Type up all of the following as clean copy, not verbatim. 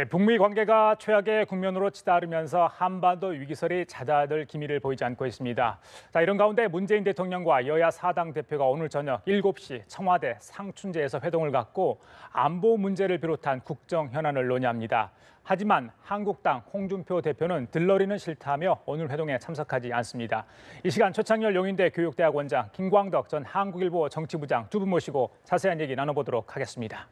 북미 관계가 최악의 국면으로 치달으면서 한반도 위기설이 잦아들 기미를 보이지 않고 있습니다. 이런 가운데 문재인 대통령과 여야 4당 대표가 오늘 저녁 7시 청와대 상춘제에서 회동을 갖고 안보 문제를 비롯한 국정 현안을 논의합니다. 하지만 한국당 홍준표 대표는 들러리는 싫다며 오늘 회동에 참석하지 않습니다. 이 시간 최창렬 용인대 교육대학원장, 김광덕 전 한국일보 정치부장 두 분 모시고 자세한 얘기 나눠보도록 하겠습니다.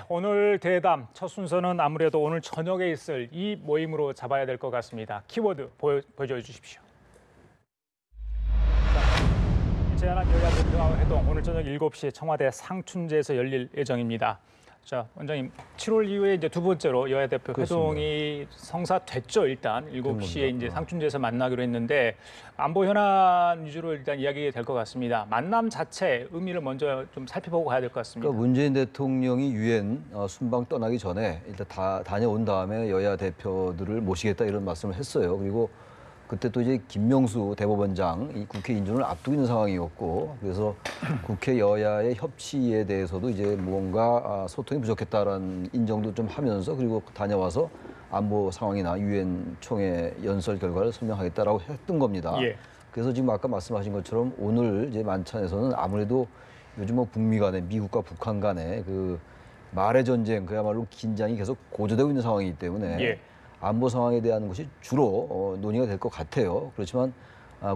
오늘 대담 첫 순서는 아무래도 오늘 저녁에 있을 이 모임으로 잡아야 될 것 같습니다. 키워드 보여주십시오. 제안한 여야 대표와 회동 오늘 저녁 7시 청와대 상춘제에서 열릴 예정입니다. 자, 원장님, 7월 이후에 이제 두 번째로 여야 대표 회동이 성사됐죠. 일단 7시에 이제 상춘제에서 만나기로 했는데 안보 현안 위주로 일단 이야기 될 것 같습니다. 만남 자체 의미를 먼저 좀 살펴보고 가야 될 것 같습니다. 그러니까 문재인 대통령이 유엔 순방 떠나기 전에 일단 다 다녀온 다음에 여야 대표들을 모시겠다 이런 말씀을 했어요. 그리고 그때 또 이제 김명수 대법원장 이 국회 인준을 앞두고 있는 상황이었고, 그래서 국회 여야의 협치에 대해서도 이제 뭔가 소통이 부족했다라는 인정도 좀 하면서, 그리고 다녀와서 안보 상황이나 유엔 총회 연설 결과를 설명하겠다라고 했던 겁니다. 그래서 지금 아까 말씀하신 것처럼 오늘 이제 만찬에서는 아무래도 요즘 뭐 북미 간에, 미국과 북한 간에 그 말의 전쟁, 그야말로 긴장이 계속 고조되고 있는 상황이기 때문에 안보 상황에 대한 것이 주로 논의가 될 것 같아요. 그렇지만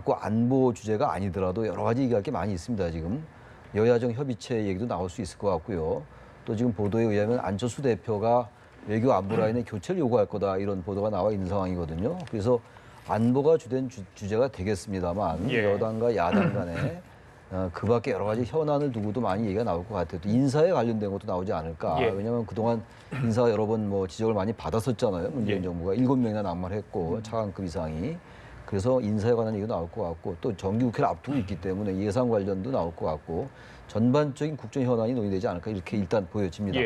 꼭 안보 주제가 아니더라도 여러 가지 얘기할 게 많이 있습니다. 지금 여야정 협의체 얘기도 나올 수 있을 것 같고요. 또 지금 보도에 의하면 안철수 대표가 외교 안보 라인의 교체를 요구할 거다, 이런 보도가 나와 있는 상황이거든요. 그래서 안보가 주된 주제가 되겠습니다만 여당과 야당 간에 그 밖에 여러 가지 현안을 두고도 많이 얘기가 나올 것 같아요. 또 인사에 관련된 것도 나오지 않을까. 왜냐하면 그동안 인사가 여러 번 뭐 지적을 많이 받았었잖아요. 문재인 정부가 7명이나 낙마했고 차관급 이상이. 그래서 인사에 관한 얘기도 나올 것 같고, 또 정기국회를 앞두고 있기 때문에 예산 관련도 나올 것 같고, 전반적인 국정 현안이 논의되지 않을까, 이렇게 일단 보여집니다.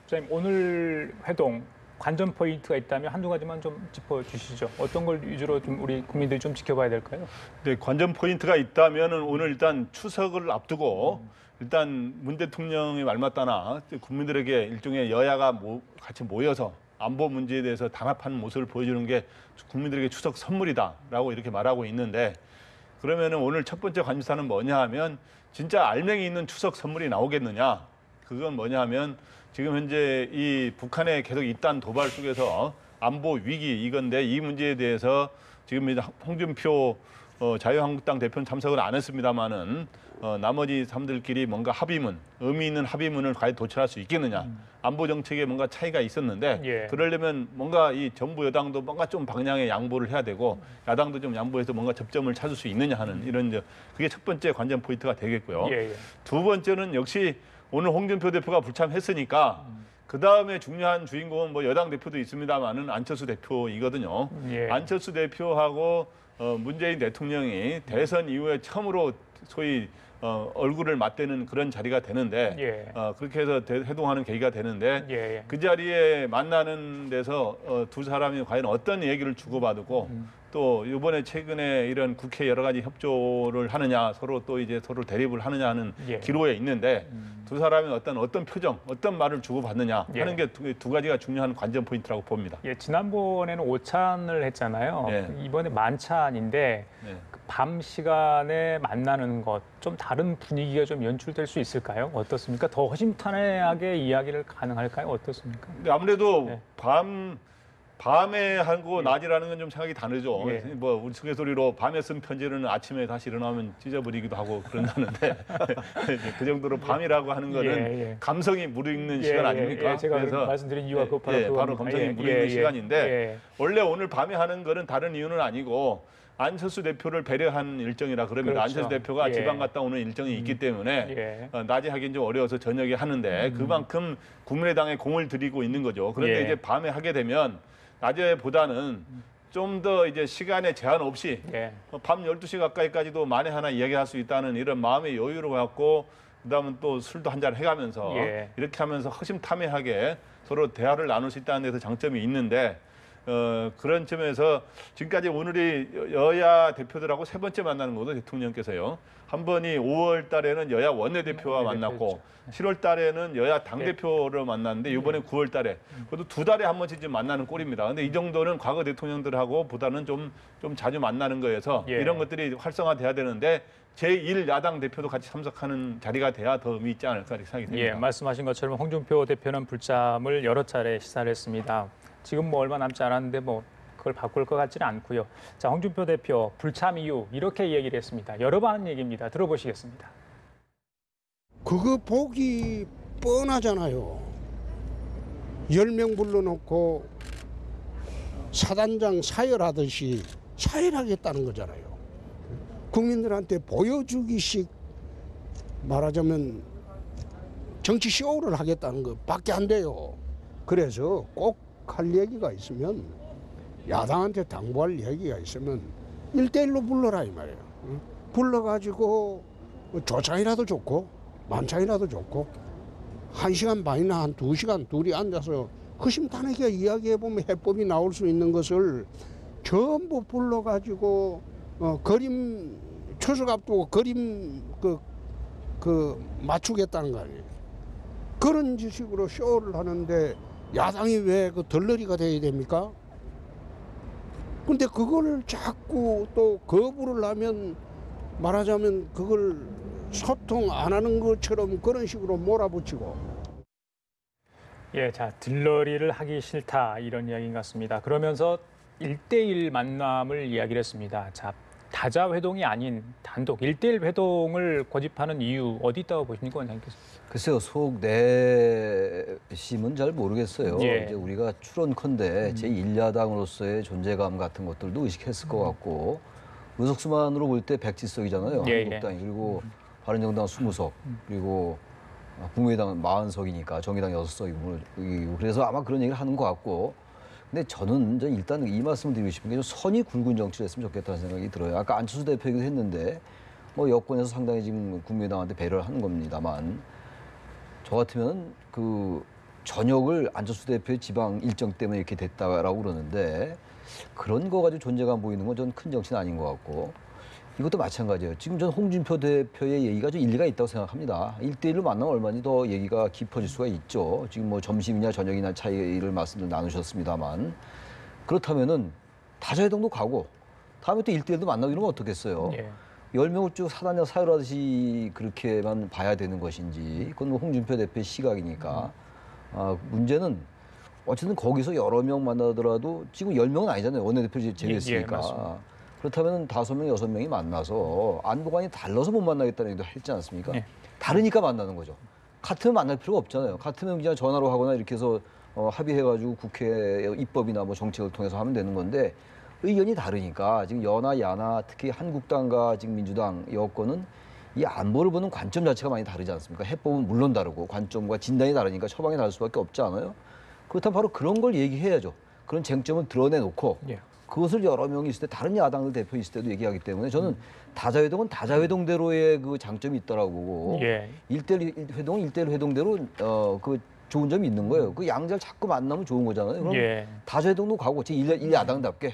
부장님, 오늘 회동 관전 포인트가 있다면 한두 가지만 좀 짚어주시죠. 어떤 걸 위주로 좀 우리 국민들이 좀 지켜봐야 될까요? 네, 관전 포인트가 있다면 오늘 일단 추석을 앞두고 일단 문 대통령의 말마따나 국민들에게 일종의 여야가 같이 모여서 안보 문제에 대해서 단합하는 모습을 보여주는 게 국민들에게 추석 선물이다라고 이렇게 말하고 있는데, 그러면은 오늘 첫 번째 관심사는 뭐냐 하면 진짜 알맹이 있는 추석 선물이 나오겠느냐? 그건 뭐냐 하면 지금 현재 이 북한의 계속 잇단 도발 속에서 안보 위기 이건데, 이 문제에 대해서 지금 홍준표 자유한국당 대표는 참석을 안 했습니다마는 나머지 사람들끼리 뭔가 합의문, 의미 있는 합의문을 과연 도출할 수 있겠느냐. 안보 정책에 뭔가 차이가 있었는데 그러려면 뭔가 이 정부 여당도 뭔가 좀 방향의 양보를 해야 되고 야당도 좀 양보해서 뭔가 접점을 찾을 수 있느냐 하는 이런 그게 첫 번째 관전 포인트가 되겠고요. 두 번째는 역시 오늘 홍준표 대표가 불참했으니까 그 다음에 중요한 주인공은 뭐 여당 대표도 있습니다만은 안철수 대표이거든요. 안철수 대표하고 문재인 대통령이 대선 이후에 처음으로 소위 얼굴을 맞대는 그런 자리가 되는데 그렇게 해서 회동하는 계기가 되는데 그 자리에 만나는 데서 두 사람이 과연 어떤 얘기를 주고받고 또 이번에 최근에 이런 국회 여러 가지 협조를 하느냐, 서로 또 이제 서로 대립을 하느냐 하는 기로에 있는데 두 사람이 어떤 표정, 어떤 말을 주고받느냐 하는 게 두 가지가 중요한 관전 포인트라고 봅니다. 지난번에는 오찬을 했잖아요. 이번에 만찬인데 밤 시간에 만나는 것 좀 다른 분위기가 좀 연출될 수 있을까요? 어떻습니까? 더 허심탄회하게 이야기를 가능할까요? 어떻습니까? 아무래도 밤에 하고 낮이라는 건 좀 생각이 다르죠. 뭐 우스갯소리로 밤에 쓴 편지는 아침에 다시 일어나면 찢어버리기도 하고 그런다는데 그 정도로 밤이라고 하는 거는 감성이 무르익는 시간 아닙니까? 제가 그래서 말씀드린 이유가 바로 감성이 무르익는 시간인데 원래 오늘 밤에 하는 거는 다른 이유는 아니고 안철수 대표를 배려한 일정이라 그럽니다. 안철수 대표가 지방 갔다 오는 일정이 있기 때문에 낮에 하긴 좀 어려워서 저녁에 하는데 그만큼 국민의당에 공을 들이고 있는 거죠. 그런데 이제 밤에 하게 되면 낮에보다는 좀 더 이제 시간에 제한 없이 밤 12시 가까이까지도 만에 하나 이야기할 수 있다는 이런 마음의 여유를 갖고 그다음은 또 술도 한잔 해가면서 이렇게 하면서 허심탄회하게 서로 대화를 나눌 수 있다는 데서 장점이 있는데 그런 점에서 지금까지 오늘이 여야 대표들하고 세 번째 만나는 거도 대통령께서요. 한 번이 5월 달에는 여야 원내대표와 만났고 7월 달에는 여야 당대표를 만났는데 이번에 9월 달에 그것도 2달에 한 번씩 좀 만나는 꼴입니다. 근데 이 정도는 과거 대통령들하고 보다는 좀 자주 만나는 거여서 이런 것들이 활성화돼야 되는데 제1야당 대표도 같이 참석하는 자리가 돼야 더 의미 있지 않을까 이렇게 생각이 됩니다. 예, 말씀하신 것처럼 홍준표 대표는 불참을 여러 차례 시사를 했습니다. 지금 뭐 얼마 남지 않았는데 뭐 그걸 바꿀 것 같지는 않고요. 자, 홍준표 대표 불참 이유 이렇게 얘기를 했습니다. 여러 번 하는 얘기입니다. 들어보시겠습니다. 그거 보기 뻔하잖아요. 10명 불러놓고 사단장 사열하듯이 사열하겠다는 거잖아요. 국민들한테 보여주기식 말하자면 정치 쇼를 하겠다는 것밖에 안 돼요. 그래서 꼭 할 얘기가 있으면 야당한테 당부할 얘기가 있으면 1대1로 불러라 이 말이에요. 불러가지고 조장이라도 좋고 만찬이라도 좋고 1시간 반이나 한 2시간 둘이 앉아서 허심탄회하게 이야기해보면 해법이 나올 수 있는 것을 전부 불러가지고 그림 추석 앞두고 그림 맞추겠다는 거 아니에요. 그런 식으로 쇼를 하는데 야당이 왜 그 덜러리가 돼야 됩니까? 근데 그걸 자꾸 또 거부를 하면 말하자면 그걸 소통 안 하는 것처럼 그런 식으로 몰아붙이고. 예, 자, 들러리를 하기 싫다 이런 이야기인 것 같습니다. 그러면서 1대1 만남을 이야기를 했습니다. 자, 다자 회동이 아닌 단독 1대1 회동을 고집하는 이유 어디 있다고 보십니까, 원장님께서? 글쎄요, 속 내심은 잘 모르겠어요. 예. 이제 우리가 추론컨대 제1야당으로서의 존재감 같은 것들도 의식했을 것 같고 의석수만으로 볼 때 백지석이잖아요. 예, 한국당이. 그리고 바른정당 20석, 그리고 국민의당은 40석이니까 정의당 6석이고 그래서 아마 그런 얘기를 하는 것 같고 근데 저는 일단 이 말씀을 드리고 싶은 게 좀 선이 굵은 정치를 했으면 좋겠다는 생각이 들어요. 아까 안철수 대표 얘기도 했는데 뭐 여권에서 상당히 지금 국민의당한테 배려를 하는 겁니다만 저 같으면 그 전역을 안철수 대표의 지방 일정 때문에 이렇게 됐다라고 그러는데 그런 거 가지고 존재감 보이는 건 전 큰 정치는 아닌 것 같고 이것도 마찬가지예요. 지금 전 홍준표 대표의 얘기가 좀 일리가 있다고 생각합니다. 1대1로 만나면 얼마든지 더 얘기가 깊어질 수가 있죠. 지금 뭐 점심이냐 저녁이냐 차이를 말씀을 나누셨습니다만 그렇다면은 다자회동도 가고 다음에 또 1대1도 만나고 이러면 어떻겠어요. 예. 10명을 쭉 사단장 사열하듯이 그렇게만 봐야 되는 것인지 그건 뭐 홍준표 대표의 시각이니까 문제는 어쨌든 거기서 여러 명 만나더라도 지금 10명은 아니잖아요. 원내대표 제외했으니까. 맞습니다. 그렇다면 5명, 6명이 만나서 안보관이 달라서 못 만나겠다는 얘기도 했지 않습니까? 예. 다르니까 만나는 거죠. 같으면 만날 필요가 없잖아요. 같으면 그냥 전화로 하거나 이렇게 해서 합의해가지고 국회 입법이나 뭐 정책을 통해서 하면 되는 건데 의견이 다르니까 지금 여나 야나 특히 한국당과 지금 민주당 여권은 이 안보를 보는 관점 자체가 많이 다르지 않습니까? 해법은 물론 다르고 관점과 진단이 다르니까 처방이 다를 수밖에 없지 않아요? 그렇다면 바로 그런 걸 얘기해야죠. 그런 쟁점을 드러내놓고 예. 그것을 여러 명이 있을 때 다른 야당들 대표 있을 때도 얘기하기 때문에 저는 다자회동은 다자회동대로의 그 장점이 있다라고 보고 예. 1대1 회동은 1대1 회동대로 그 좋은 점이 있는 거예요. 그 양자를 자꾸 만나면 좋은 거잖아요. 그럼 예. 다자회동도 가고 제1야당답게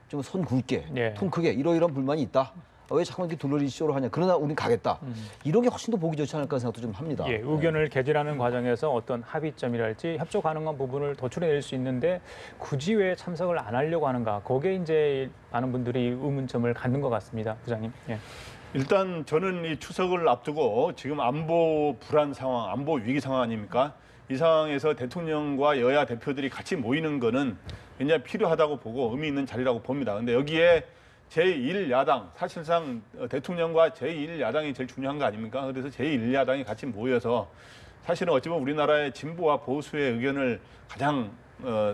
좀 손 굵게 예. 통 크게 이러이러한 불만이 있다. 왜 자꾸 이렇게 둘러리 쇼를 하냐. 그러나 우린 가겠다. 이런 게 훨씬 더 보기 좋지 않을까 생각도 좀 합니다. 예, 의견을 개진하는 과정에서 어떤 합의점이랄지 협조 가능한 부분을 도출해낼 수 있는데 굳이 왜 참석을 안 하려고 하는가. 거기에 이제 많은 분들이 의문점을 갖는 것 같습니다. 부장님. 예. 일단 저는 이 추석을 앞두고 지금 안보 불안 상황, 안보 위기 상황 아닙니까? 이 상황에서 대통령과 여야 대표들이 같이 모이는 거는 굉장히 필요하다고 보고 의미 있는 자리라고 봅니다. 근데 여기에 제1야당, 사실상 대통령과 제1야당이 제일 중요한 거 아닙니까? 그래서 제1야당이 같이 모여서 사실은 어찌 보면 우리나라의 진보와 보수의 의견을 가장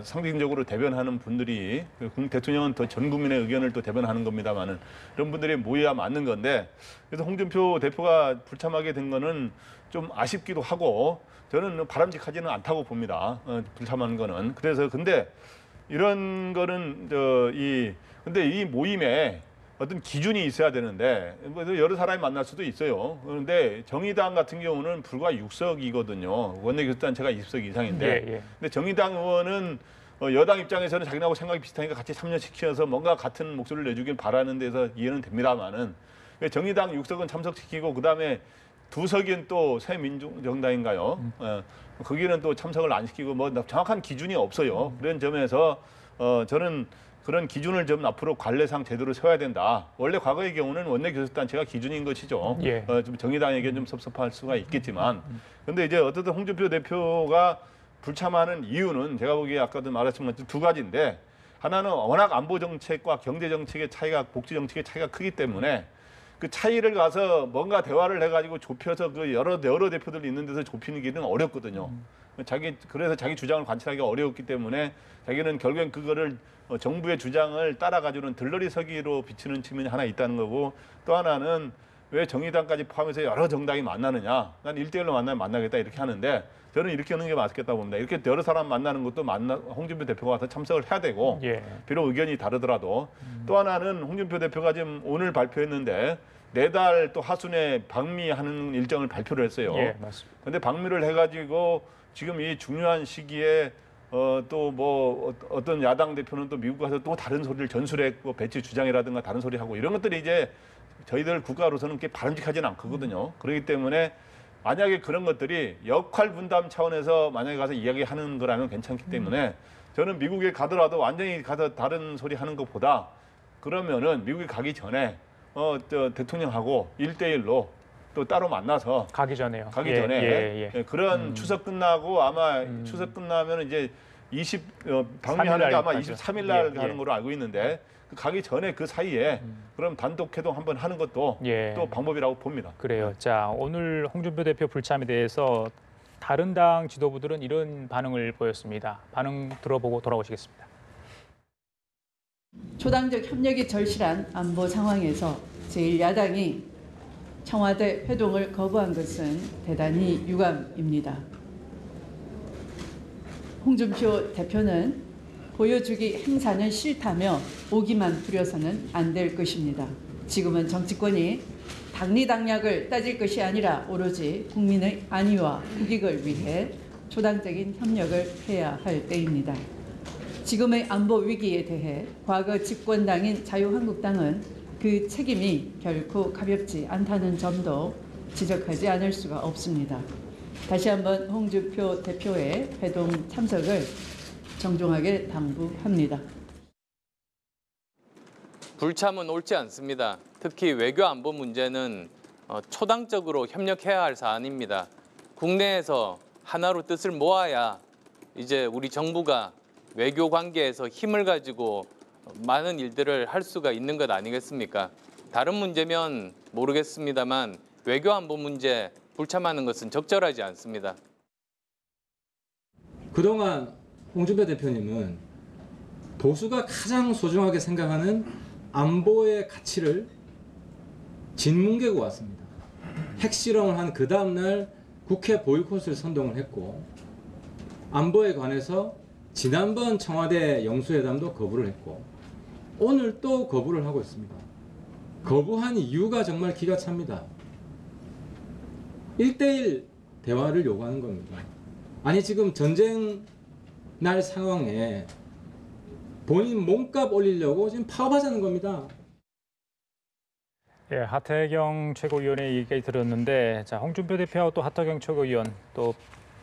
상징적으로 대변하는 분들이 대통령은 더 전 국민의 의견을 또 대변하는 겁니다만은 이런 분들이 모여야 맞는 건데 그래서 홍준표 대표가 불참하게 된 거는 좀 아쉽기도 하고 저는 바람직하지는 않다고 봅니다. 불참하는 거는. 그래서 근데 이런 거는 근데 이 모임에 어떤 기준이 있어야 되는데 여러 사람이 만날 수도 있어요. 그런데 정의당 같은 경우는 불과 6석이거든요. 원내교섭단체가 20석 이상인데. 예. 근데 정의당 의원은 여당 입장에서는 자기하고 생각이 비슷하니까 같이 참여시켜서 뭔가 같은 목소리를 내주길 바라는 데서 이해는 됩니다만은 정의당 6석은 참석시키고 그다음에 2석인 또 새민중정당인가요? 거기는 또 참석을 안 시키고 뭐 정확한 기준이 없어요. 그런 점에서 저는 그런 기준을 좀 앞으로 관례상 제대로 세워야 된다. 원래 과거의 경우는 원내교섭단체가 기준인 것이죠. 예. 좀 정의당에게 좀 섭섭할 수가 있겠지만, 근데 이제 어쨌든 홍준표 대표가 불참하는 이유는 제가 보기에 아까도 말했지만 2가지인데, 하나는 워낙 안보 정책과 경제 정책의 차이가, 복지 정책의 차이가 크기 때문에 그 차이를 가서 뭔가 대화를 해가지고 좁혀서 그 여러 대표들이 있는 데서 좁히는 길은 어렵거든요. 그래서 자기 주장을 관철하기가 어려웠기 때문에 자기는 결국엔 그거를 정부의 주장을 따라가지고는 들러리 서기로 비치는 측면이 하나 있다는 거고, 또 하나는 왜 정의당까지 포함해서 여러 정당이 만나느냐. 난 1대1로 만나면 만나겠다 이렇게 하는데, 저는 이렇게 하는 게 맞겠다고 봅니다. 이렇게 여러 사람 만나는 것도 홍준표 대표가 와서 참석을 해야 되고, 예. 비록 의견이 다르더라도. 또 하나는 홍준표 대표가 지금 오늘 발표했는데 4달 또 하순에 방미하는 일정을 발표를 했어요. 예, 맞습니다. 근데 방미를 해가지고 지금 이 중요한 시기에 또 뭐 어떤 야당 대표는 또 미국 가서 또 다른 소리를 전술핵 배치 주장이라든가 다른 소리 하고 이런 것들이 이제 저희들 국가로서는 그렇게 바람직하지는 않거든요. 그렇기 때문에 만약에 그런 것들이 역할 분담 차원에서 만약에 가서 이야기하는 거라면 괜찮기 때문에 저는 미국에 가더라도 완전히 가서 다른 소리 하는 것보다 그러면은 미국에 가기 전에 대통령하고 1대1로 또 따로 만나서 가기 전에요. 가기 예, 전에 예, 예. 그런 추석 끝나고 아마 추석 끝나면 이제 방미하는 게 아마 23일 날 예, 가는 예. 걸로 알고 있는데 그 가기 전에 그 사이에 그럼 단독 회동 한번 하는 것도 예. 또 방법이라고 봅니다. 그래요. 자, 오늘 홍준표 대표 불참에 대해서 다른 당 지도부들은 이런 반응을 보였습니다. 반응 들어보고 돌아오시겠습니다. 초당적 협력이 절실한 안보 상황에서 제1야당이 청와대 회동을 거부한 것은 대단히 유감입니다. 홍준표 대표는 보여주기 행사는 싫다며 오기만 부려서는 안 될 것입니다. 지금은 정치권이 당리당략을 따질 것이 아니라 오로지 국민의 안위와 국익을 위해 초당적인 협력을 해야 할 때입니다. 지금의 안보 위기에 대해 과거 집권당인 자유한국당은 그 책임이 결코 가볍지 않다는 점도 지적하지 않을 수가 없습니다. 다시 한번 홍준표 대표의 회동 참석을 정중하게 당부합니다. 불참은 옳지 않습니다. 특히 외교 안보 문제는 초당적으로 협력해야 할 사안입니다. 국내에서 하나로 뜻을 모아야 이제 우리 정부가 외교 관계에서 힘을 가지고 많은 일들을 할 수가 있는 것 아니겠습니까? 다른 문제면 모르겠습니다만 외교 안보 문제 불참하는 것은 적절하지 않습니다. 그동안 홍준표 대표님은 보수가 가장 소중하게 생각하는 안보의 가치를 진뭉개고 왔습니다. 핵실험을 한 그 다음날 국회 보이콧을 선동을 했고, 안보에 관해서 지난번 청와대 영수회담도 거부를 했고 오늘 또 거부를 하고 있습니다. 거부한 이유가 정말 기가 찹니다. 1대1 대화를 요구하는 겁니다. 아니 지금 전쟁 날 상황에 본인 몸값 올리려고 지금 파업하자는 겁니다. 예, 하태경 최고위원의 얘기까지 들었는데, 자, 홍준표 대표하고 또 하태경 최고위원 또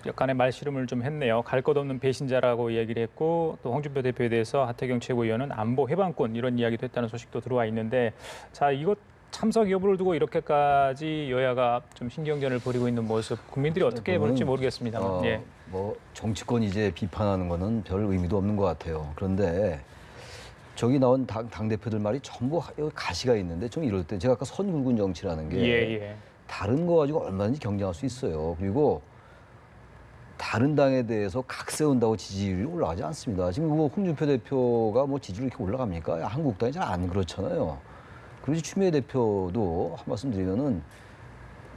약간의 말씨름을 좀 했네요. 갈 것 없는 배신자라고 얘기를 했고, 또 홍준표 대표에 대해서 하태경 최고위원은 안보 해방권 이런 이야기도 했다는 소식도 들어와 있는데, 자, 이거 참석 여부를 두고 이렇게까지 여야가 좀 신경전을 벌이고 있는 모습, 국민들이 어떻게 볼지 모르겠습니다만. 예. 뭐 정치권 이제 비판하는 거는 별 의미도 없는 것 같아요. 그런데 저기 나온 당 대표들 말이 전부 가시가 있는데 좀 이럴 때 제가 아까 선굵은 정치라는 게 다른 거 가지고 얼마든지 경쟁할 수 있어요. 그리고 다른 당에 대해서 각 세운다고 지지율이 올라가지 않습니다. 지금 뭐 홍준표 대표가 뭐 지지율이 이렇게 올라갑니까? 한국당이 잘 안 그렇잖아요. 그리고 추미애 대표도 한 말씀 드리면은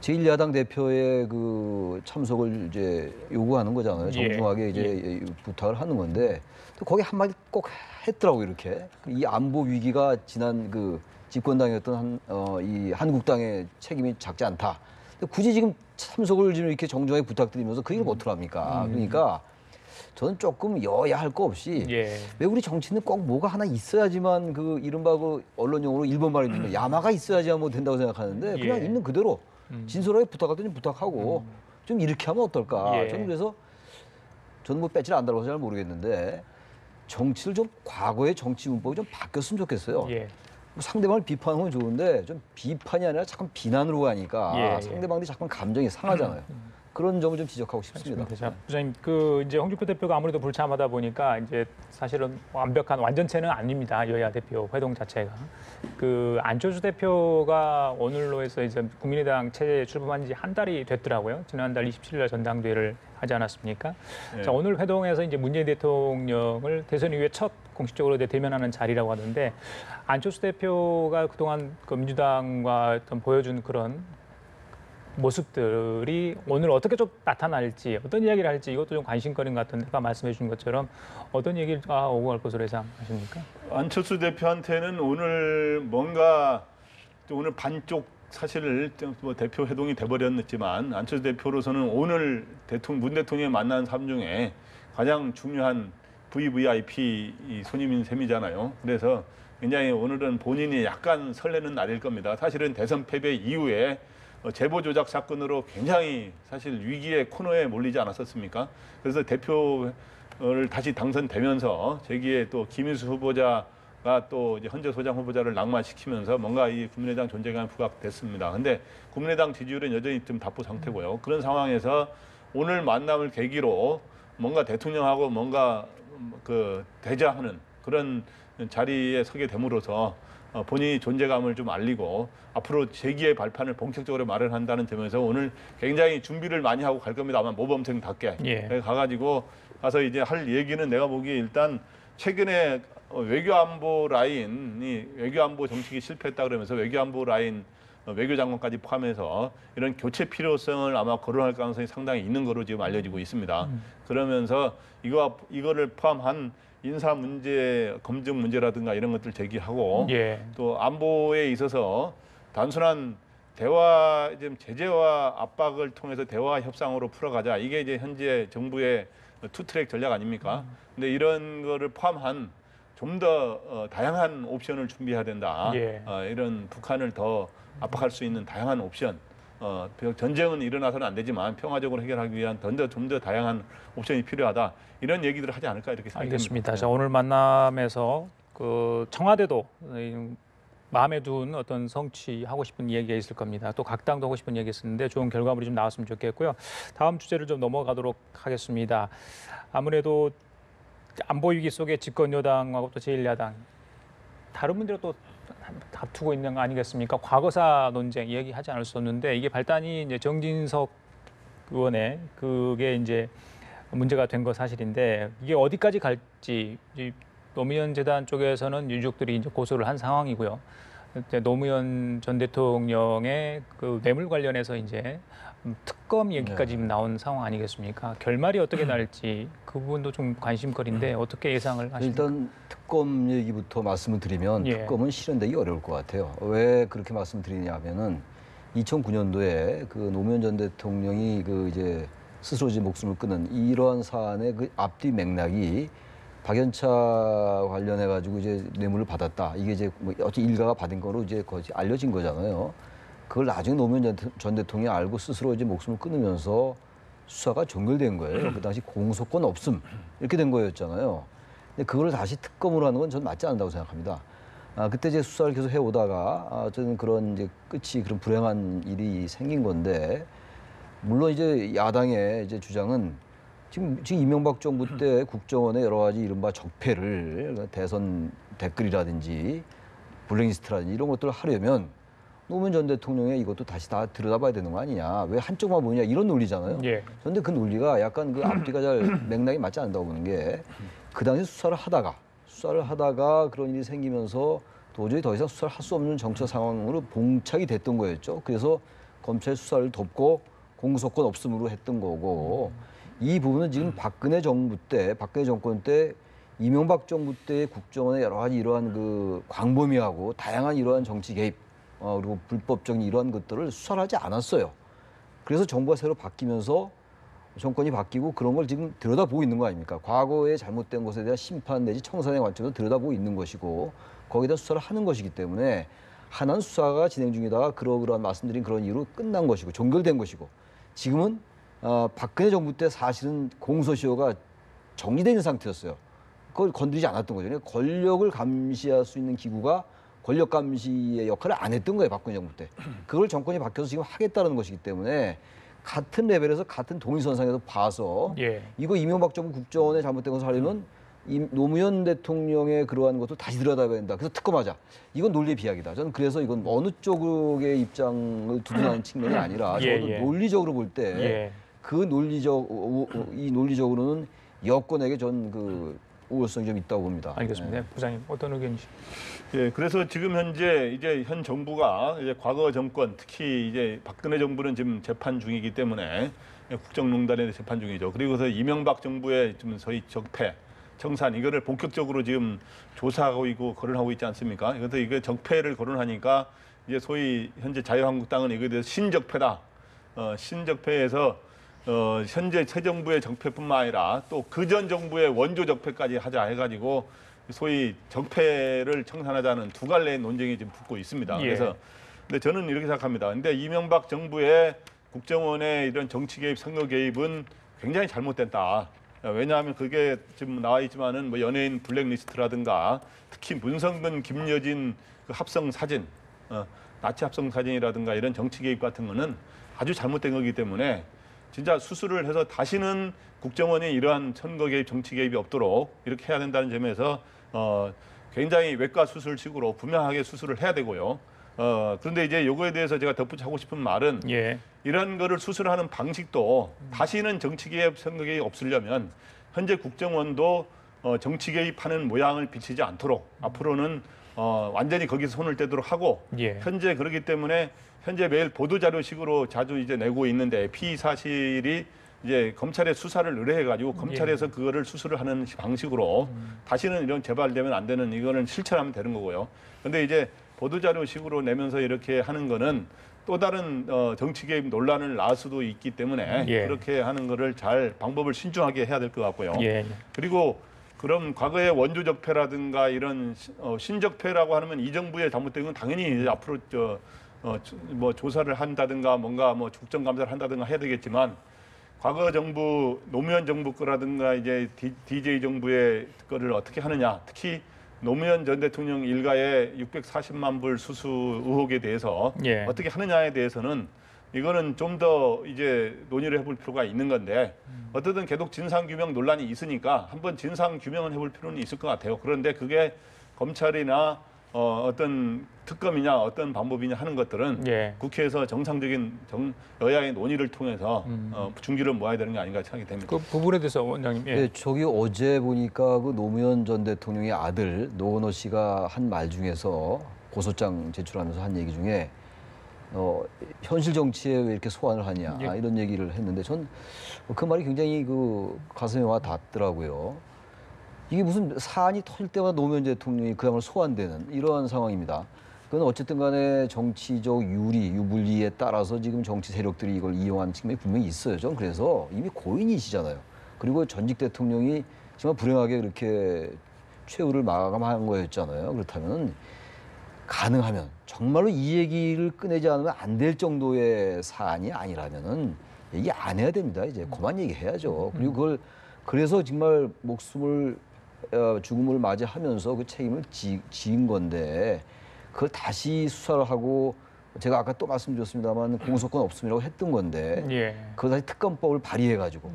제1야당 대표의 그 참석을 이제 요구하는 거잖아요. 정중하게 이제 부탁을 하는 건데 또 거기 한마디 꼭 했더라고요. 이렇게 이 안보 위기가 지난 그 집권당이었던 이 한국당의 책임이 작지 않다. 근데 굳이 지금 참석을 지금 이렇게 정중하게 부탁드리면서 그 얘기를 못 합니까? 그러니까 저는 조금 여야 할 거 없이 예. 왜 우리 정치는 꼭 뭐가 하나 있어야지만 그 이른바 그 언론용어로 일본 말로 야마가 있어야지만 뭐 된다고 생각하는데 그냥 예. 있는 그대로 진솔하게 부탁할 때 좀 부탁하고 좀 이렇게 하면 어떨까? 예. 저는 그래서 저는 뭐 배지를 안 달아서 잘 모르겠는데 정치를 좀 과거의 정치 문법이 좀 바뀌었으면 좋겠어요. 예. 뭐 상대방을 비판하는 건 좋은데 좀 비판이 아니라 자꾸 비난으로 가니까 예. 상대방들이 자꾸 감정이 상하잖아요. 그런 점을 좀 지적하고 싶습니다. 자, 부장님, 그 이제 홍준표 대표가 아무래도 불참하다 보니까 이제 사실은 완벽한 완전체는 아닙니다. 여야 대표 회동 자체가. 그 안철수 대표가 오늘로 해서 이제 국민의당 체제에 출범한 지 한 달이 됐더라고요. 지난달 27일 전당대회를 하지 않았습니까? 네. 자, 오늘 회동에서 이제 문재인 대통령을 대선 이후에 첫 공식적으로 대면하는 자리라고 하는데 안철수 대표가 그동안 그 민주당과 어떤 보여준 그런 모습들이 오늘 어떻게 좀 나타날지 어떤 이야기를 할지 이것도 좀 관심거리인 것 같은데 아까 말씀해 주신 것처럼 어떤 얘기가 오고 갈 것으로 예상하십니까? 안철수 대표한테는 오늘 뭔가 또 오늘 반쪽 사실을 뭐 대표 회동이 돼버렸지만 안철수 대표로서는 오늘 문 대통령이 만난 삶 중에 가장 중요한 VVIP 손님인 셈이잖아요. 그래서 굉장히 오늘은 본인이 약간 설레는 날일 겁니다. 사실은 대선 패배 이후에 제보 조작 사건으로 굉장히 사실 위기의 코너에 몰리지 않았었습니까? 그래서 대표를 다시 당선되면서 제기에 또 김인수 후보자가 또 이제 헌재 소장 후보자를 낙마시키면서 뭔가 이 국민의당 존재감이 부각됐습니다. 근데 국민의당 지지율은 여전히 좀 답보 상태고요. 그런 상황에서 오늘 만남을 계기로 뭔가 대통령하고 뭔가 그 대자하는 그런 자리에 서게 됨으로써 본인이 존재감을 좀 알리고 앞으로 재기의 발판을 본격적으로 마련한다는 점에서 오늘 굉장히 준비를 많이 하고 갈 겁니다. 아마 모범생답게 예. 가서 이제 할 얘기는 내가 보기에 일단 최근에 외교안보 라인이 외교안보 정책이 실패했다 그러면서 외교안보 라인 외교장관까지 포함해서 이런 교체 필요성을 아마 거론할 가능성이 상당히 있는 거로 지금 알려지고 있습니다. 그러면서 이거를 포함한 인사 문제, 검증 문제라든가 이런 것들 제기하고 예. 또 안보에 있어서 단순한 대화, 지금 제재와 압박을 통해서 대화 협상으로 풀어가자. 이게 이제 현재 정부의 투트랙 전략 아닙니까? 근데 이런 거를 포함한 좀 더 다양한 옵션을 준비해야 된다. 예. 이런 북한을 더 압박할 수 있는 다양한 옵션. 전쟁은 일어나서는 안 되지만 평화적으로 해결하기 위한 좀 더 다양한 옵션이 필요하다. 이런 얘기들을 하지 않을까 이렇게 생각합니다. 알겠습니다. 자, 오늘 만남에서 그 청와대도 마음에 둔 어떤 성취하고 싶은 이야기가 있을 겁니다. 또 각 당도 하고 싶은 이야기 있었는데 좋은 결과물이 좀 나왔으면 좋겠고요. 다음 주제를 좀 넘어가도록 하겠습니다. 아무래도 안보 위기 속에 집권 여당하고 또 제1야당 다른 문제로 또 다투고 있는 거 아니겠습니까? 과거사 논쟁 이야기하지 않을 수 없는데 이게 발단이 이제 정진석 의원의 그게 이제 문제가 된 거 사실인데 이게 어디까지 갈지 노무현 재단 쪽에서는 유족들이 이제 고소를 한 상황이고요. 이제 노무현 전 대통령의 그 뇌물 관련해서 이제 특검 얘기까지 지금 나온 상황 아니겠습니까? 결말이 어떻게 날지 그 부분도 좀 관심거리인데 어떻게 예상을 하십니까? 일단 특검 얘기부터 말씀을 드리면 예. 특검은 실현되기 어려울 것 같아요. 왜 그렇게 말씀드리냐면은 2009년도에 그 노무현 전 대통령이 그 이제 스스로 이제 목숨을 끊은 이러한 사안의 그 앞뒤 맥락이 박연차 관련해 가지고 이제 뇌물을 받았다. 이게 이제 뭐 어찌 일가가 받은 거로 이제 거의 알려진 거잖아요. 그걸 나중에 노무현 전 대통령이 알고 스스로 이제 목숨을 끊으면서 수사가 종결된 거예요. 그 당시 공소권 없음 이렇게 된 거였잖아요. 근데 그걸 다시 특검으로 하는 건 전 맞지 않는다고 생각합니다. 그때 이제 수사를 계속 해오다가 저는 그런 이제 끝이 그런 불행한 일이 생긴 건데 물론 이제 야당의 이제 주장은 지금 이명박 정부 때 국정원의 여러 가지 이른바 적폐를 대선 댓글이라든지 블랙리스트라든지 이런 것들을 하려면 노무현 전 대통령의 이것도 다시 다 들여다봐야 되는 거 아니냐. 왜 한쪽만 보느냐 이런 논리잖아요. 예. 그런데 그 논리가 약간 그 앞뒤가 잘 맥락이 맞지 않는다고 보는 게 그 당시 수사를 하다가 그런 일이 생기면서 도저히 더 이상 수사를 할 수 없는 정치 상황으로 봉착이 됐던 거였죠. 그래서 검찰 수사를 돕고 공소권 없음으로 했던 거고 이 부분은 지금 박근혜 정권 때 이명박 정부 때 국정원의 여러 가지 이러한 그 광범위하고 다양한 이러한 정치 개입 그리고 불법적인 이러한 것들을 수사를 하지 않았어요. 그래서 정부가 새로 바뀌면서 정권이 바뀌고 그런 걸 지금 들여다보고 있는 거 아닙니까? 과거에 잘못된 것에 대한 심판 내지 청산의 관점에서 들여다보고 있는 것이고 거기다 수사를 하는 것이기 때문에 하나는 수사가 진행 중이다가 그러한 말씀드린 그런 이유로 끝난 것이고 종결된 것이고 지금은 박근혜 정부 때 사실은 공소시효가 정리되어 있는 상태였어요. 그걸 건드리지 않았던 거죠. 그러니까 권력을 감시할 수 있는 기구가 권력 감시의 역할을 안 했던 거예요. 박근혜 정부 때. 그걸 정권이 바뀌어서 지금 하겠다는 것이기 때문에 같은 레벨에서 같은 동일선상에서 봐서 예. 이거 이명박 정부 국정원에 잘못된 것을 하려면 노무현 대통령의 그러한 것도 다시 들여다봐야 된다. 그래서 특검하자. 이건 논리의 비약이다. 저는 그래서 이건 어느 쪽의 입장을 두둔하는 측면이 아니라 예, 저도 예. 논리적으로 볼 때 예. 그 논리적으로는 여권에게 전 그 우월성이 좀 있다고 봅니다. 알겠습니다. 부장님 어떤 의견이십니까? 예, 그래서 지금 현재 이제 현 정부가 이제 과거 정권, 특히 이제 박근혜 정부는 지금 재판 중이기 때문에 국정농단에 재판 중이죠. 그리고서 이명박 정부의 지금 소위 적폐, 청산 이거를 본격적으로 지금 조사하고 있고 거론하고 있지 않습니까? 그래서 이거 적폐를 거론하니까 이제 소위 현재 자유한국당은 이거에 대해서 신적폐다. 신적폐에서 현재 새 정부의 적폐뿐만 아니라 또 그전 정부의 원조 적폐까지 하자 해가지고 소위 적폐를 청산하자는 두 갈래의 논쟁이 지금 붙고 있습니다. 예. 그래서 근데 저는 이렇게 생각합니다. 근데 이명박 정부의 국정원의 이런 정치 개입, 선거 개입은 굉장히 잘못됐다. 왜냐하면 그게 지금 나와 있지만은 뭐 연예인 블랙리스트라든가 특히 문성근, 김여진 그 합성 사진, 나치 합성 사진이라든가 이런 정치 개입 같은 거는 아주 잘못된 거기 때문에 진짜 수술을 해서 다시는 국정원이 이러한 선거 개입, 정치 개입이 없도록 이렇게 해야 된다는 점에서 굉장히 외과 수술식으로 분명하게 수술을 해야 되고요. 그런데 이제 요거에 대해서 제가 덧붙이고 싶은 말은 예. 이런 거를 수술하는 방식도 다시는 정치 개입, 선거 개입 없으려면 현재 국정원도 정치 개입하는 모양을 비치지 않도록 앞으로는 완전히 거기서 손을 떼도록 하고 예. 현재 그렇기 때문에 현재 매일 보도자료식으로 자주 이제 내고 있는데 피의 사실이 이제 검찰에 수사를 의뢰해가지고 검찰에서 그거를 수술을 하는 방식으로 다시는 이런 재발되면 안 되는 이거는 실천하면 되는 거고요. 근데 이제 보도자료식으로 내면서 이렇게 하는 거는 또 다른 정치 개입 논란을 낳을 수도 있기 때문에 예. 그렇게 하는 거를 잘 방법을 신중하게 해야 될 것 같고요. 예. 그리고 그럼 과거의 원조적폐라든가 이런 신적폐라고 하면 이 정부의 잘못된 건 당연히 이제 앞으로 뭐 조사를 한다든가 뭔가 뭐 국정감사를 한다든가 해야 되겠지만 과거 정부 노무현 정부 거라든가 이제 DJ 정부의 거를 어떻게 하느냐, 특히 노무현 전 대통령 일가의 640만 불 수수 의혹에 대해서 예. 어떻게 하느냐에 대해서는 이거는 좀 더 이제 논의를 해볼 필요가 있는 건데 어쨌든 계속 진상규명 논란이 있으니까 한번 진상규명은 해볼 필요는 있을 것 같아요. 그런데 그게 검찰이나 어떤 특검이냐 어떤 방법이냐 하는 것들은 예. 국회에서 정상적인 여야의 논의를 통해서 중기를 모아야 되는 게 아닌가 생각이 됩니다. 그 부분에 대해서 원장님. 예. 네, 저기 어제 보니까 그 노무현 전 대통령의 아들 노건호 씨가 한 말 중에서 고소장 제출하면서 한 얘기 중에 현실 정치에 왜 이렇게 소환을 하냐 예. 이런 얘기를 했는데 전 그 말이 굉장히 그 가슴에 와 닿더라고요. 이게 무슨 사안이 터질 때마다 노무현 대통령이 그야말로 소환되는 이러한 상황입니다. 그건 어쨌든 간에 정치적 유불리에 따라서 지금 정치 세력들이 이걸 이용하는 측면이 분명히 있어요. 전 그래서 이미 고인이시잖아요. 그리고 전직 대통령이 정말 불행하게 그렇게 최후를 마감한 거였잖아요. 그렇다면 가능하면 정말로 이 얘기를 꺼내지 않으면 안 될 정도의 사안이 아니라면은 얘기 안 해야 됩니다. 이제 그만 얘기해야죠. 그리고 그걸 그래서 정말 죽음을 맞이하면서 그 책임을 지은 건데 그걸 다시 수사를 하고 제가 아까 또 말씀드렸습니다만 공소권 없음이라고 했던 건데 예. 그걸 다시 특검법을 발의해가지고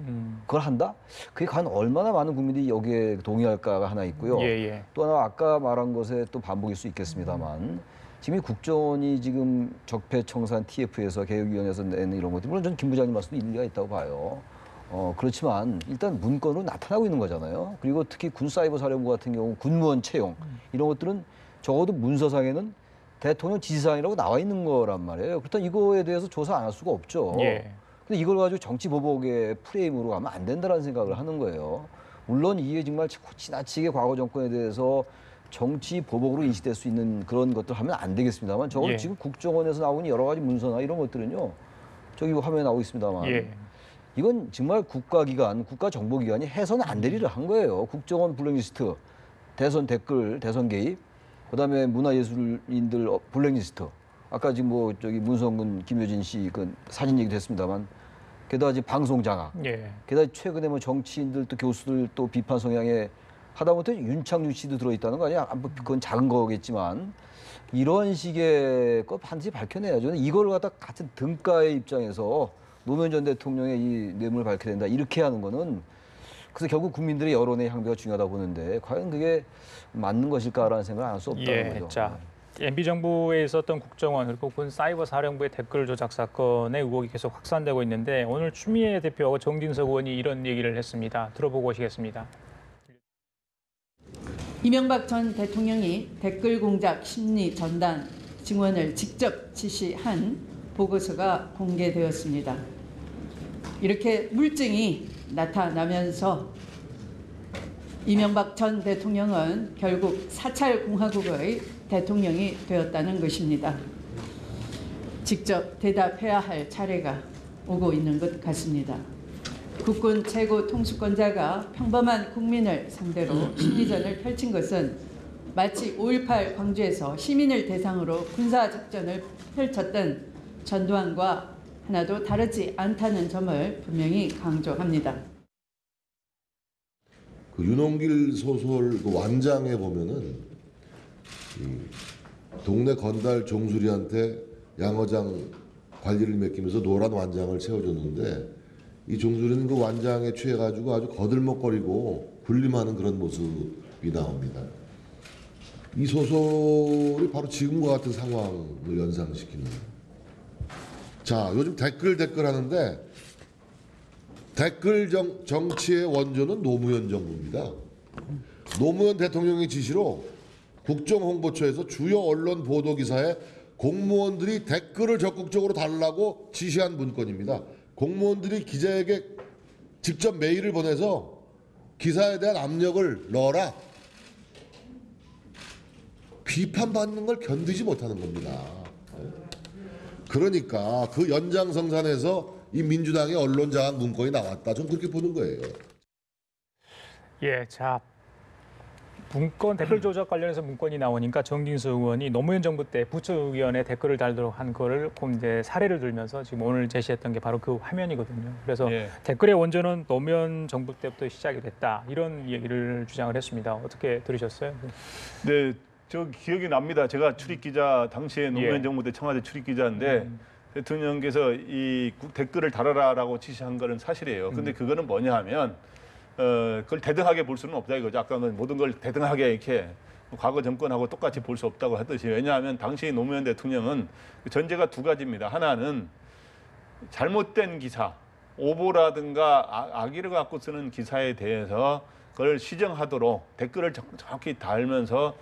그걸 한다? 그게 과연 얼마나 많은 국민들이 여기에 동의할까가 하나 있고요. 예. 또 하나 아까 말한 것에 또 반복일 수 있겠습니다만 지금 이 국정원이 지금 적폐청산 TF에서 개혁위원회에서 내는 이런 것들 물론 저는 김 부장님 말씀도 일리가 있다고 봐요. 그렇지만 일단 문건으로 나타나고 있는 거잖아요. 그리고 특히 군사이버사령부 같은 경우 군무원 채용 이런 것들은 적어도 문서상에는 대통령 지시사항이라고 나와 있는 거란 말이에요. 그렇다면 이거에 대해서 조사 안 할 수가 없죠. 예. 근데 이걸 가지고 정치 보복의 프레임으로 가면 안 된다는 생각을 하는 거예요. 물론 이게 정말 지나치게 과거 정권에 대해서 정치 보복으로 인식될 수 있는 그런 것들 하면 안 되겠습니다만 적어도 예. 지금 국정원에서 나오는 여러 가지 문서나 이런 것들은요. 저기 화면에 나오고 있습니다만 예. 이건 정말 국가기관, 국가정보기관이 해서는 안 될 일을 한 거예요. 국정원 블랙리스트, 대선 댓글, 대선 개입, 그다음에 문화예술인들 블랙리스트. 아까 지금 뭐 저기 문성근, 김효진 씨 그 사진 얘기도 했습니다만, 게다가 지금 방송 장악, 예. 게다가 최근에 뭐 정치인들 또 교수들 또 비판 성향에 하다못해 윤창중 씨도 들어있다는 거 아니야? 뭐 그건 작은 거겠지만 이런 식의 거 반드시 밝혀내야죠. 저는 이걸 갖다 같은 등가의 입장에서 노무현 전 대통령의 이 뇌물을 밝혀야 된다 이렇게 하는 거는 그래서 결국 국민들의 여론의 향배가 중요하다고 보는데 과연 그게 맞는 것일까라는 생각을 안 할 수 없다는 예. 거죠. 자, MB 정부에 있었던 국정원 그리고 군 사이버 사령부의 댓글 조작 사건의 의혹이 계속 확산되고 있는데 오늘 추미애 대표하고 정진석 의원이 이런 얘기를 했습니다. 들어보고 오시겠습니다. 이명박 전 대통령이 댓글 공작 심리 전단 증언을 직접 지시한 보고서가 공개되었습니다. 이렇게 물증이 나타나면서 이명박 전 대통령은 결국 사찰 공화국의 대통령이 되었다는 것입니다. 직접 대답해야 할 차례가 오고 있는 것 같습니다. 국군 최고 통수권자가 평범한 국민을 상대로 심리전을 펼친 것은 마치 5.18 광주에서 시민을 대상으로 군사작전을 펼쳤던 전두환과 하나도 다르지 않다는 점을 분명히 강조합니다. 그 윤홍길 소설 그 완장에 보면은 이 동네 건달 종수리한테 양어장 관리를 맡기면서 노란 완장을 채워줬는데 이 종수리는 그 완장에 취해가지고 아주 거들먹거리고 군림하는 그런 모습이 나옵니다. 이 소설이 바로 지금과 같은 상황을 연상시키는. 자, 요즘 댓글 하는데 댓글 정치의 원조는 노무현 정부입니다. 노무현 대통령의 지시로 국정홍보처에서 주요 언론 보도기사에 공무원들이 댓글을 적극적으로 달라고 지시한 문건입니다. 공무원들이 기자에게 직접 메일을 보내서 기사에 대한 압력을 넣어라. 비판받는 걸 견디지 못하는 겁니다. 그러니까 그 연장성산에서 이 민주당의 언론장악 문건이 나왔다. 좀 그렇게 보는 거예요. 예, 자 문건 댓글 조작 관련해서 문건이 나오니까 정진수 의원이 노무현 정부 때 부처위원회 댓글을 달도록 한 거를 이제 사례를 들면서 지금 오늘 제시했던 게 바로 그 화면이거든요. 그래서 예. 댓글의 원조는 노무현 정부 때부터 시작이 됐다 이런 얘기를 주장을 했습니다. 어떻게 들으셨어요? 네, 저 기억이 납니다. 제가 출입 기자 당시에 노무현 예. 정부 때 청와대 출입 기자인데 대통령께서 이 댓글을 달아라라고 지시한 거는 사실이에요. 근데 그거는 뭐냐 하면 그걸 대등하게 볼 수는 없다 이거죠. 아까 모든 걸 대등하게 이렇게 과거 정권하고 똑같이 볼 수 없다고 하듯이 왜냐하면 당시 노무현 대통령은 전제가 두 가지입니다. 하나는 잘못된 기사, 오보라든가 악의를 갖고 쓰는 기사에 대해서 그걸 시정하도록 댓글을 정확히 달면서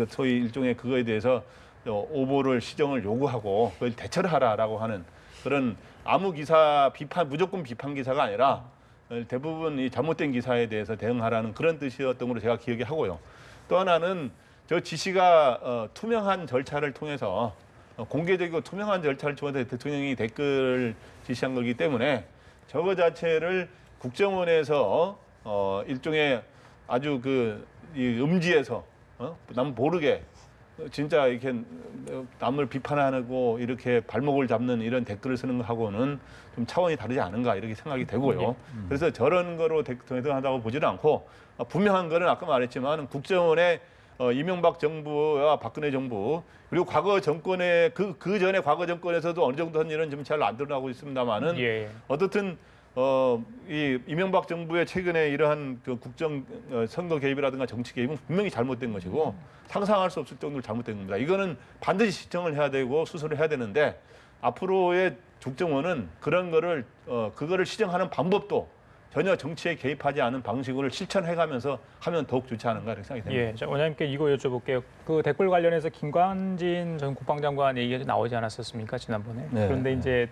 소위 일종의 그거에 대해서 오보를 시정을 요구하고 그걸 대처를 하라라고 하는 그런 아무 기사 비판 무조건 비판 기사가 아니라 대부분 이 잘못된 기사에 대해서 대응하라는 그런 뜻이었던 걸로 제가 기억이 하고요. 또 하나는 저 지시가 투명한 절차를 통해서 공개적이고 투명한 절차를 통해서 대통령이 댓글 지시한 거기 때문에 저거 자체를 국정원에서 일종의 아주 이 음지에서 남 모르게 진짜 이렇게 남을 비판하고 이렇게 발목을 잡는 이런 댓글을 쓰는 거하고는 좀 차원이 다르지 않은가 이렇게 생각이 되고요. 그래서 저런 거로 대등하다고 보지는 않고 분명한 거는 아까 말했지만 국정원의 이명박 정부와 박근혜 정부 그리고 과거 정권의 그 전에 과거 정권에서도 어느 정도 한 일은 좀 잘 안 드러나고 있습니다만은 예. 어떻든 이 이명박 정부의 최근에 이러한 그 국정 선거 개입이라든가 정치 개입은 분명히 잘못된 것이고 상상할 수 없을 정도로 잘못된 겁니다. 이거는 반드시 시정을 해야 되고 수사를 해야 되는데 앞으로의 국정원은 그런 거를 그거를 시정하는 방법도 전혀 정치에 개입하지 않은 방식으로 실천해가면서 하면 더욱 좋지 않은가 이렇게 생각이 됩니다. 예, 자, 원장님께 이거 여쭤볼게요. 그 댓글 관련해서 김관진 전 국방장관 얘기가 나오지 않았었습니까 지난번에? 네. 그런데 이제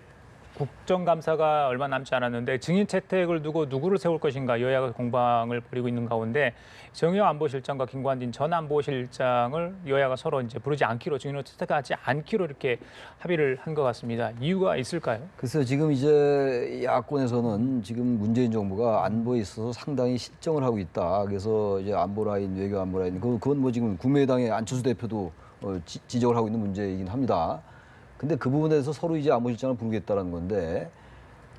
국정감사가 얼마 남지 않았는데 증인 채택을 두고 누구를 세울 것인가 여야가 공방을 벌이고 있는 가운데 정의용 안보실장과 김관진 전 안보실장을 여야가 서로 이제 부르지 않기로 증인으로 채택하지 않기로 이렇게 합의를 한 것 같습니다. 이유가 있을까요? 글쎄요, 지금 이제 야권에서는 지금 문재인 정부가 안보에 있어서 상당히 실정을 하고 있다. 그래서 이제 안보 라인, 외교 안보 라인, 그건 뭐 지금 국민의당의 안철수 대표도 지적을 하고 있는 문제이긴 합니다. 근데 그 부분에서 서로 이제 안보실장을 부르겠다는 건데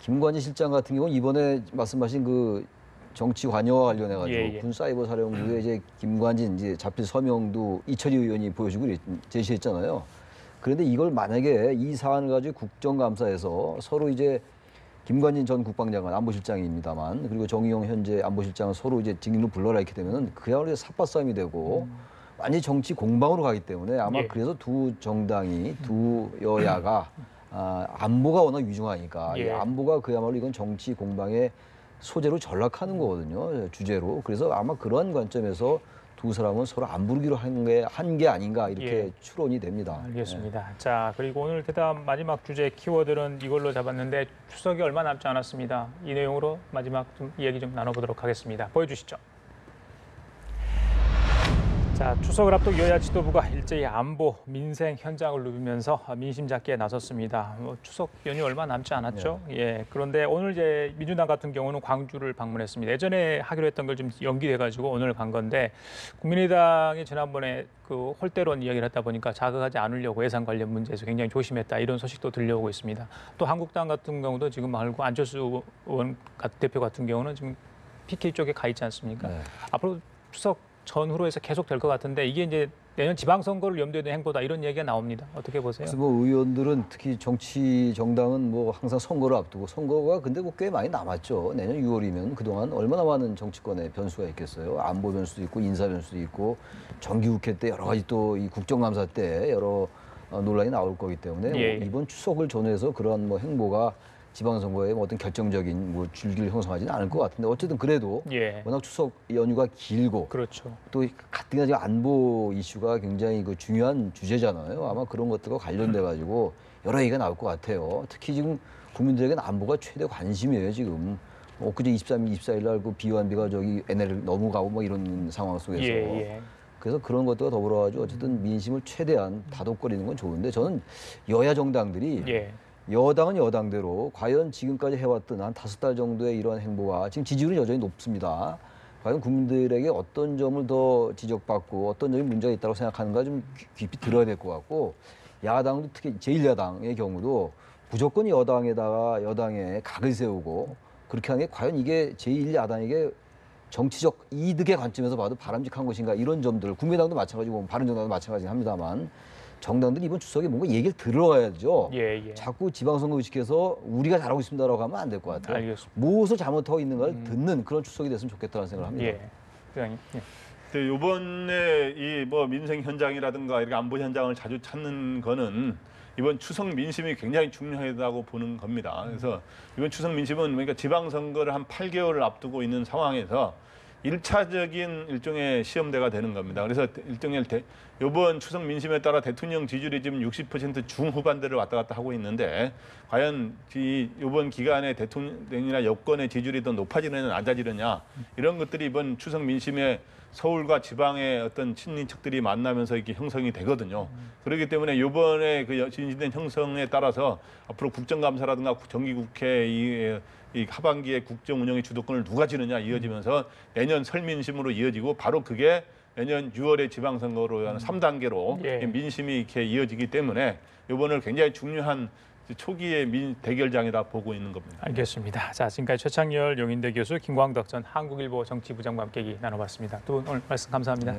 김관진 실장 같은 경우는 이번에 말씀하신 그 정치 관여와 관련해가지고 군 사이버 사령부에 이제 김관진 이제 잡힐 서명도 이철희 의원이 보여주고 제시했잖아요. 그런데 이걸 만약에 이 사안을 가지고 국정감사에서 서로 이제 김관진 전 국방장관 안보실장입니다만 그리고 정의용 현재 안보실장은 서로 이제 증인으로 불러라 이렇게 되면은 그야말로 삿바싸움이 되고 완전히 정치 공방으로 가기 때문에 아마 그래서 두 정당이 두 여야가 안보가 워낙 위중하니까 이 안보가 그야말로 이건 정치 공방의 소재로 전락하는 거거든요. 주제로. 그래서 아마 그런 관점에서 두 사람은 서로 안 부르기로 한 게 아닌가 이렇게 추론이 됩니다. 알겠습니다. 자, 그리고 오늘 대담 마지막 주제 키워드는 이걸로 잡았는데 추석이 얼마 남지 않았습니다. 이 내용으로 마지막 좀 이야기 좀 나눠보도록 하겠습니다. 보여주시죠. 자, 추석을 앞두고 여야 지도부가 일제히 안보, 민생 현장을 누비면서 민심 잡기에 나섰습니다. 추석 연휴 얼마 남지 않았죠. 예. 그런데 오늘 이제 민주당 같은 경우는 광주를 방문했습니다. 예전에 하기로 했던 걸 좀 연기돼가지고 오늘 간 건데 국민의당이 지난번에 그 홀대론 이야기를 했다 보니까 자극하지 않으려고 예산 관련 문제에서 굉장히 조심했다 이런 소식도 들려오고 있습니다. 또 한국당 같은 경우도 지금 말고 안철수 의원 대표 같은 경우는 지금 PK 쪽에 가 있지 않습니까? 앞으로 추석 전후로 해서 계속 될 것 같은데 이게 이제 내년 지방선거를 염두에 둔 행보다 이런 얘기가 나옵니다. 어떻게 보세요? 그래서 뭐 의원들은 특히 정치 정당은 뭐 항상 선거를 앞두고 선거가 근데 뭐 꽤 많이 남았죠. 내년 6월이면 그동안 얼마나 많은 정치권에 변수가 있겠어요. 안보 변수도 있고 인사 변수도 있고 정기국회 때 여러 가지 또 이 국정감사 때 여러 논란이 나올 거기 때문에 뭐 이번 추석을 전후해서 그런 뭐 행보가 지방선거에 뭐 어떤 결정적인 뭐 줄기를 형성하지는 않을 것 같은데 어쨌든 그래도 워낙 추석 연휴가 길고 그렇죠. 또 가뜩이나 지금 안보 이슈가 굉장히 그 중요한 주제잖아요. 아마 그런 것들과 관련돼 가지고 여러 얘기가 나올 것 같아요. 특히 지금 국민들에게는 안보가 최대 관심이에요. 지금 엊그제 23일, 24일 날 그 비완비가 저기 NLL 넘어가고 뭐 이런 상황 속에서 그래서 그런 것들과 더불어 가지고 어쨌든 민심을 최대한 다독거리는 건 좋은데 저는 여야 정당들이 여당은 여당대로 과연 지금까지 해왔던 한 5달 정도의 이런 행보가 지금 지지율은 여전히 높습니다. 과연 국민들에게 어떤 점을 더 지적받고 어떤 점이 문제가 있다고 생각하는가 좀 깊이 들어야 될 것 같고 야당도 특히 제1야당의 경우도 무조건 여당에다가 여당에 각을 세우고 그렇게 하는 게 과연 이게 제1야당에게 정치적 이득의 관점에서 봐도 바람직한 것인가 이런 점들 국민의당도 마찬가지고 바른정당도 마찬가지긴 합니다만 정당들이 이번 추석에 뭔가 얘기를 들어야죠. 자꾸 지방선거 의식해서 우리가 잘하고 있습니다라고 하면 안 될 것 같아요. 알겠습니다. 무엇을 잘못하고 있는가를 듣는 그런 추석이 됐으면 좋겠다는 생각을 합니다. 이번에 이 뭐 민생 현장이라든가 이렇게 안보 현장을 자주 찾는 거는 이번 추석 민심이 굉장히 중요하다고 보는 겁니다. 그래서 이번 추석 민심은 그러니까 지방선거를 한 8개월을 앞두고 있는 상황에서 1차적인 일종의 시험대가 되는 겁니다. 그래서 일종의 이번 추석 민심에 따라 대통령 지지율이 지금 60% 중후반대를 왔다 갔다 하고 있는데 과연 이번 기간에 대통령이나 여권의 지지율이 더 높아지느냐 낮아지느냐 이런 것들이 이번 추석 민심에 서울과 지방의 어떤 친인척들이 만나면서 이렇게 형성이 되거든요. 그렇기 때문에 이번에 그 진실된 형성에 따라서 앞으로 국정감사라든가 정기국회 이 하반기에 국정 운영의 주도권을 누가 지느냐 이어지면서 내년 설민심으로 이어지고 바로 그게 내년 6월의 지방선거로 하는 3단계로 민심이 이렇게 이어지기 때문에 이번을 굉장히 중요한 초기의 대결장이다 보고 있는 겁니다. 알겠습니다. 자, 지금까지 최창렬 용인대 교수, 김광덕 전 한국일보 정치부장과 함께 얘기 나눠봤습니다. 두 분 오늘 말씀 감사합니다.